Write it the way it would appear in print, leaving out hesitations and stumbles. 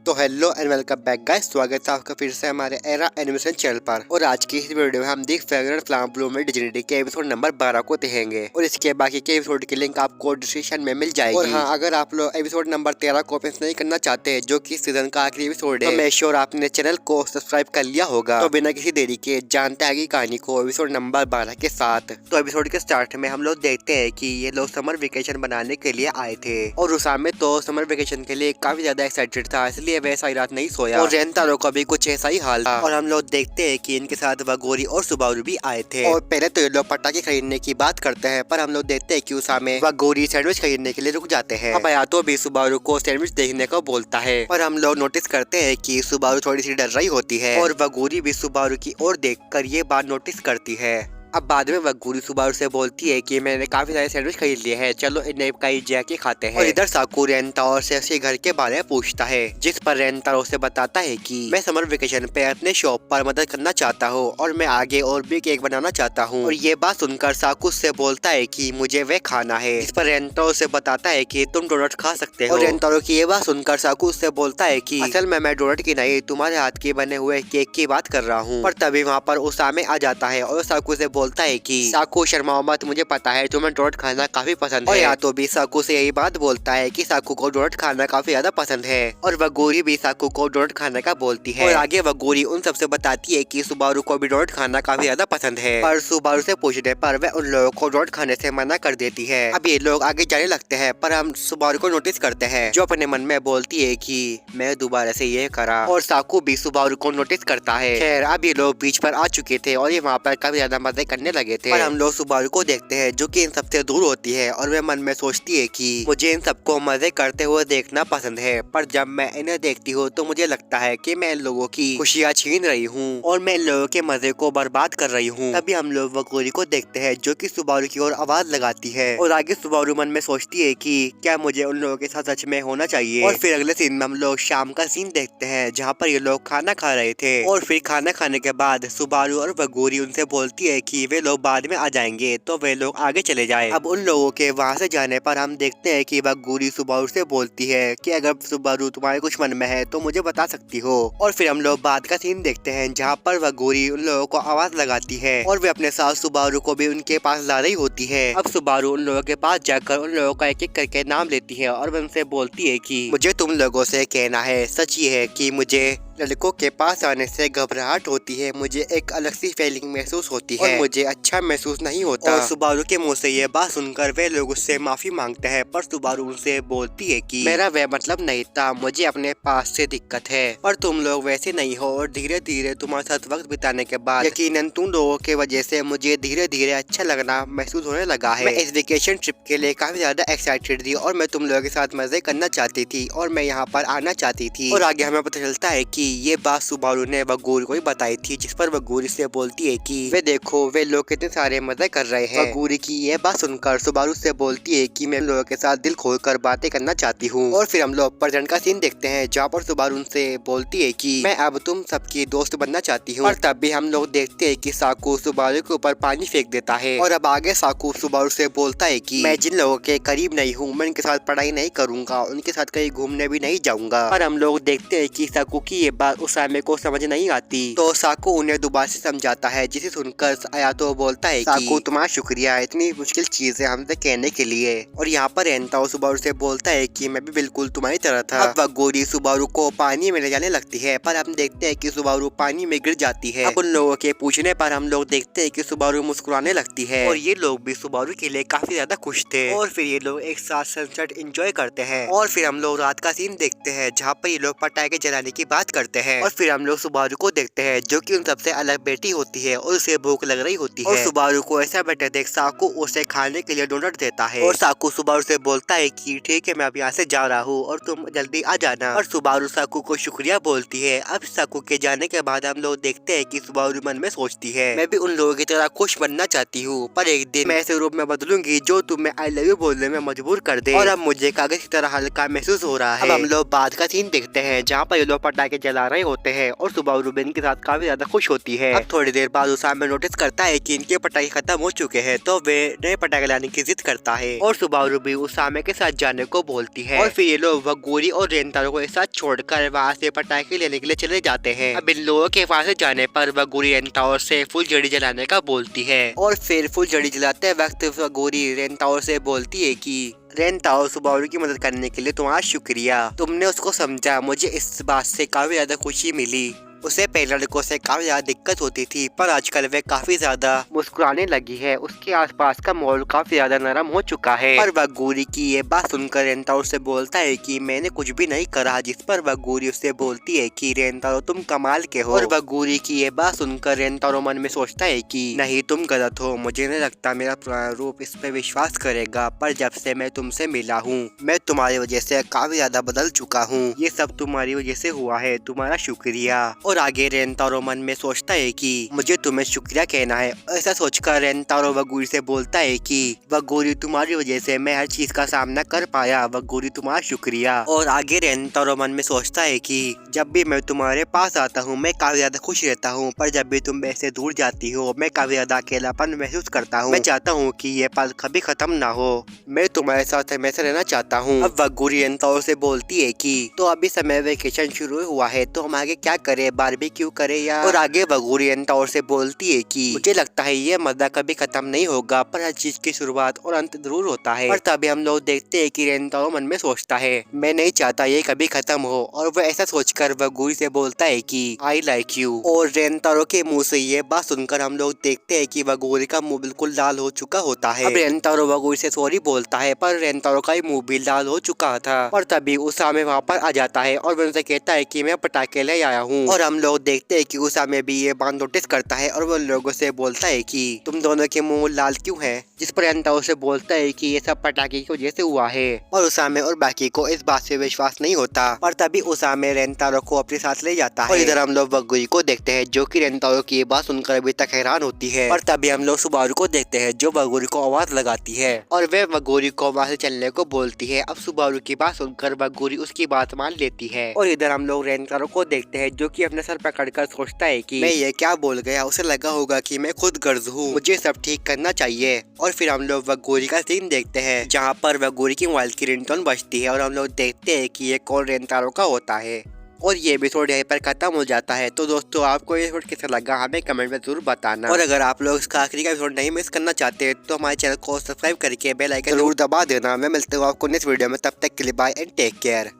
तो hello and welcome back guys, स्वागत है आपका फिर से हमारे एरा एनिमेशन चैनल पर। और आज की इस वीडियो में हम दी फ्रेग्रेंट फ्लावर ब्लूम डिज्नी के एपिसोड नंबर 12 को देखेंगे और इसके बाकी के एपिसोड की लिंक आपको डिस्क्रिप्शन में मिल जाएगी। और हाँ, अगर आप लोग एपिसोड नंबर 13 को मिस नहीं करना चाहते हैं, जो की सीजन का आखिरी एपिसोड है, तो मेक श्योर आपने चैनल को सब्सक्राइब कर लिया होगा। तो बिना किसी देरी के जानते हैं कहानी को एपिसोड नंबर 12 के साथ। तो एपिसोड के स्टार्ट में हम लोग देखते हैं कि ये लोग समर वेकेशन बनाने के लिए आए थे और उसामे तो समर वेकेशन के लिए काफी ज्यादा एक्साइटेड था, इसलिए वह सारी रात नहीं सोया और रेंतारो का भी कुछ ऐसा ही हाल था। और हम लोग देखते हैं कि इनके साथ वगोरी और सुबारू भी आए थे और पहले तो ये लोग पटाखे खरीदने की बात करते हैं, पर हम लोग देखते हैं कि उसामे वगोरी सैंडविच खरीदने के लिए रुक जाते हैं। अब आयातो भी सुबारू को सैंडविच देखने को बोलता है और हम लोग नोटिस करते हैं कि सुबारू थोड़ी सी डर रही होती है और वगोरी भी सुबारू की ओर देखकर ये बात नोटिस करती है। अब बाद में वगोरी सुबारू से बोलती है कि मैंने काफी सारे सैंडविच खरीद लिए हैं, चलो इन्हें कई जाके खाते हैं। और इधर साकू रेंतारो से उसके घर के बारे में पूछता है, जिस पर रेंतारो से बताता है कि मैं समर वेकेशन पे अपने शॉप पर मदद करना चाहता हूँ और मैं आगे और भी केक बनाना चाहता हूँ। और ये बात सुनकर साकू से बोलता है कि मुझे वे खाना है, जिस पर रेंतारो से बताता है कि तुम डोनट खा सकते हो। और रेंतारो की ये बात सुनकर साकू से बोलता है कि असल में मैं डोनट की नहीं, तुम्हारे हाथ के बने हुए केक की बात कर रहा हूँ। पर तभी वहाँ पर उसामे आ जाता है और साकू से बोलता है कि साकू शर्माओ मत, मुझे पता है तुम्हें डोनट खाना काफी पसंद है। और या तो भी साकू से यही बात बोलता है कि साकू को डोनट खाना काफी ज्यादा पसंद है और वगोरी भी साकू को डोनट खाने का बोलती है। और आगे वगोरी उन सबसे बताती है कि सुबारू को भी डोनट खाना काफी ज्यादा पसंद है, पर सुबारू से पूछने पर वह उन लोगों को डोनट खाने से मना कर देती है। अब ये लोग आगे जाने लगते हैं, पर हम सुबारू को नोटिस करते हैं जो अपने मन में बोलती है कि मैं दोबारा से ये करा। और साकू भी सुबारू को नोटिस करता है। खैर, अब ये लोग बीच पर आ चुके थे और ये वहाँ पर काफी ज्यादा मजे करने लगे थे। पर हम लोग सुबारू को देखते हैं जो कि इन सबसे दूर होती है और वे मन में सोचती है कि मुझे इन सबको मजे करते हुए देखना पसंद है, पर जब मैं इन्हें देखती हूँ तो मुझे लगता है कि मैं इन लोगों की खुशियाँ छीन रही हूँ और मैं इन लोगों के मजे को बर्बाद कर रही हूँ। तभी हम लोग वगोरी को देखते हैं जो कि सुबारू की ओर आवाज लगाती है और आगे सुबारू मन में सोचती है कि क्या मुझे उन लोगों के साथ सच में होना चाहिए। और फिर अगले सीन में हम लोग शाम का सीन देखते हैं जहाँ पर ये लोग खाना खा रहे थे और फिर खाना खाने के बाद सुबारू और वगोरी उनसे बोलती है कि वे लोग बाद में आ जाएंगे तो वे लोग आगे चले जाएं। अब उन लोगों के वहाँ से जाने पर हम देखते हैं कि वगोरी सुबारू से बोलती है कि अगर सुबारू तुम्हारे कुछ मन में है तो मुझे बता सकती हो। और फिर हम लोग बाद का सीन देखते हैं जहाँ पर वगोरी उन लोगों को आवाज लगाती है और वे अपने साथ सुबारू को भी उनके पास ला रही होती है। अब सुबारू उन लोगों के पास जाकर उन लोगों का एक एक करके नाम लेती है और उनसे बोलती है कि मुझे तुम लोगों से कहना है, सच ये है कि मुझे लड़कों के पास आने से घबराहट होती है, मुझे एक अलग सी फीलिंग महसूस होती है और मुझे अच्छा महसूस नहीं होता। और सुबारू के मुंह से ये बात सुनकर वे लोग उससे माफी मांगते हैं, पर सुबारू उनसे बोलती है कि मेरा वह मतलब नहीं था, मुझे अपने पास से दिक्कत है, पर तुम लोग वैसे नहीं हो और धीरे धीरे तुम्हारे साथ वक्त बिताने के बाद यकीनन तुम लोगों के वजह से मुझे धीरे धीरे अच्छा लगना महसूस होने लगा है। मैं इस वेकेशन ट्रिप के लिए काफी ज्यादा एक्साइटेड थी और मैं तुम लोगों के साथ मजे करना चाहती थी और मैं यहाँ पर आना चाहती थी। और आगे हमें पता चलता है कि ये बात सुबारू ने वगोरी को ही बताई थी, जिस पर वगोरी से बोलती है कि वे देखो वे लोग कितने सारे मजे कर रहे हैं। वगोरी की ये बात सुनकर सुबारू से बोलती है कि मैं लोगों के साथ दिल खोलकर बातें करना चाहती हूँ। और फिर हम लोग प्रेजेंट का सीन देखते हैं जहाँ पर सुबारू उनसे बोलती है कि मैं अब तुम सबकी दोस्त बनना चाहती हूँ। और तब भी हम लोग देखते हैं कि साकू सुबारू के ऊपर पानी फेंक देता है। और अब आगे साकू सुबारू से बोलता है कि मैं जिन लोगों के करीब नहीं हूँ मैं उनके साथ पढ़ाई नहीं करूंगा, उनके साथ कहीं घूमने भी नहीं जाऊंगा। और हम लोग देखते हैं कि साकू की ये बात उसामे को समझ नहीं आती, तो साकू उन्हें दोबारा से समझाता है, जिसे सुनकर आयातो बोलता है साकू तुम्हारा शुक्रिया इतनी मुश्किल चीजें हमसे कहने के लिए। और यहाँ पर रेंतारो सुबारू से बोलता है कि मैं भी बिल्कुल तुम्हारी तरह था। अब वगोरी सुबारू को पानी में ले जाने लगती है, पर हम देखते हैं कि सुबारू पानी में गिर जाती है। अब उन लोगों के पूछने पर हम लोग देखते हैं कि सुबारू मुस्कुराने लगती है और ये लोग भी सुबारू के लिए काफी ज्यादा खुश थे। और फिर ये लोग एक साथ सनसेट एंजॉय करते हैं। और फिर हम लोग रात का सीन देखते हैं जहाँ पर ये लोग पटाखे जलाने की बात करते हैं। और फिर हम लोग सुबारू को देखते हैं जो कि उन सबसे अलग बेटी होती है और उसे भूख लग रही होती है। और सुबारू को ऐसा बैठे देख साकू उसे खाने के लिए डोनट देता है और साकू सुबारू से बोलता है कि ठीक है मैं अब यहाँ से जा रहा हूँ और तुम जल्दी आ जाना। और सुबारू साकू को शुक्रिया बोलती है। अब साकू के जाने के बाद हम लोग देखते हैं कि सुबारू मन में सोचती है मैं भी उन लोगों की तरह खुश बनना चाहती हूँ, पर एक दिन मैं ऐसे रूप में बदलूंगी जो तुम्हें आई लव यू बोलने में मजबूर कर दे। और अब मुझे कागज की तरह हल्का महसूस हो रहा है। अब हम लोग बाद का सीन देखते हैं जहाँ पर ये लोग पटाखे जला चला रहे होते हैं और सुबारू भी इनके साथ काफी ज्यादा खुश होती है। अब थोड़ी देर बाद उसामे नोटिस करता है कि इनके पटाखे खत्म हो चुके हैं, तो वे नए पटाखे लाने की जिद करता है और सुबारू भी उसामे के साथ जाने को बोलती है। और फिर ये लोग वगूरी और रेंतारो को एक साथ छोड़कर वहाँ से पटाखे लेने के लिए चले जाते हैं। अब इन लोगों के पास जाने पर वगूरी रेंतारो से फुलझड़ी जलाने का बोलती है और फिर फुलझड़ी जलाते वक्त वगूरी रेंतारो से बोलती है कि रेंतारो, सुबारू की मदद करने के लिए तुम्हारा शुक्रिया, तुमने उसको समझा, मुझे इस बात से काफी ज्यादा खुशी मिली। उसे पहले लड़कों से काफी ज्यादा दिक्कत होती थी, पर आजकल वे काफी ज्यादा मुस्कुराने लगी है। उसके आसपास का माहौल काफी ज्यादा नरम हो चुका है। पर वगूरी की ये बात सुनकर रेंतारो से बोलता है कि मैंने कुछ भी नहीं करा, जिस पर वगूरी उससे बोलती है कि रेंतारो तुम कमाल के हो। और वगूरी की ये बात सुनकर रेंतारो मन में सोचता है कि नहीं, तुम गलत हो, मुझे नहीं लगता मेरा पुराना रूप इस पे विश्वास करेगा, पर जब से मैं तुमसे मिला हूँ मैं तुम्हारी वजह से काफी ज्यादा बदल चुका हूँ। ये सब तुम्हारी वजह से हुआ है, तुम्हारा शुक्रिया। और आगे रेंतारो मन में सोचता है कि मुझे तुम्हें शुक्रिया कहना है। ऐसा सोचकर रेंतारो वगूरी से बोलता है कि वगूरी, तुम्हारी वजह से मैं हर चीज का सामना कर पाया, वगूरी तुम्हारा शुक्रिया। और आगे रेंतारो मन में सोचता है कि जब भी मैं तुम्हारे पास आता हूँ मैं काफी ज्यादा खुश रहता हूँ, पर जब भी तुम मेरे से दूर जाती हो मैं काफी ज्यादा अकेलापन महसूस करता हूँ। मैं चाहता हूँ कि ये पल कभी खत्म ना हो, मैं तुम्हारे साथ हमेशा रहना चाहता हूँ। अब वगूरी रेंतारो से बोलती है कि तो अभी समय वेकेशन शुरू हुआ है, तो हम आगे क्या करें, बारबेक्यू करे या। और आगे वगूरी रेंतारो से बोलती है कि मुझे लगता है ये मजा कभी खत्म नहीं होगा, पर हर चीज की शुरुआत और अंत जरूर होता है। और तभी हम लोग देखते हैं कि रेंतारो मन में सोचता है मैं नहीं चाहता ये कभी खत्म हो, और वह ऐसा सोचकर वगूरी से बोलता है कि आई लाइक यू। और रेंतारो के मुंह से ये बात सुनकर हम लोग देखते हैं कि वगूरी का मुंह बिल्कुल लाल हो चुका होता है। अब रेंतारो वगूरी से सॉरी बोलता है, पर रेंतारो का मुंह भी लाल हो चुका था। और तभी उसामे वहाँ पर आ जाता है और वह उनसे कहता है कि मैं पटाखे ले आया हूँ। और हम लोग देखते हैं कि उसामे भी ये बात नोटिस करता है और वो लोगों से बोलता है कि तुम दोनों के मुंह लाल क्यों है, जिस पर रेंतारो से बोलता है कि ये सब पटाखे की वजह से हुआ है। और उसामे और बाकी को इस बात से विश्वास नहीं होता, पर तभी उसामे रेंतारो को अपने साथ ले जाता है। और इधर हम लोग वगूरी को देखते हैं जो कि रेंतारो की ये बात सुनकर अभी तक हैरान होती है। और तभी हम लोग सुबारू को देखते हैं जो वगूरी को आवाज लगाती है और वे वगूरी को वहाँ से चलने को बोलती है। अब सुबारू की बात सुनकर वगूरी उसकी बात मान लेती है। और इधर हम लोग रेंतारो को देखते हैं जो कि अपने सर पकड़कर सोचता है कि मैं ये क्या बोल गया, उसे लगा होगा कि मैं खुद गर्ज हूँ, मुझे सब ठीक करना चाहिए। और फिर हम लोग वगूरी का सीन देखते हैं जहाँ पर वगूरी की मोबाइल की रिंगटोन बजती है और हम लोग देखते हैं कि ये कॉल रेंतारो का होता है। और ये एपिसोड यहीं पर खत्म हो जाता है। तो दोस्तों, आपको ये एपिसोड कैसा लगा हमें कमेंट में जरूर बताना। और अगर आप लोग इसका आखिरी का एपिसोड नहीं मिस करना चाहते तो हमारे चैनल को सब्सक्राइब करके बेल आइकन जरूर दबा देना। मैं मिलता हूँ आपको नेक्स्ट वीडियो में, तब तक के लिए बाय एंड टेक केयर।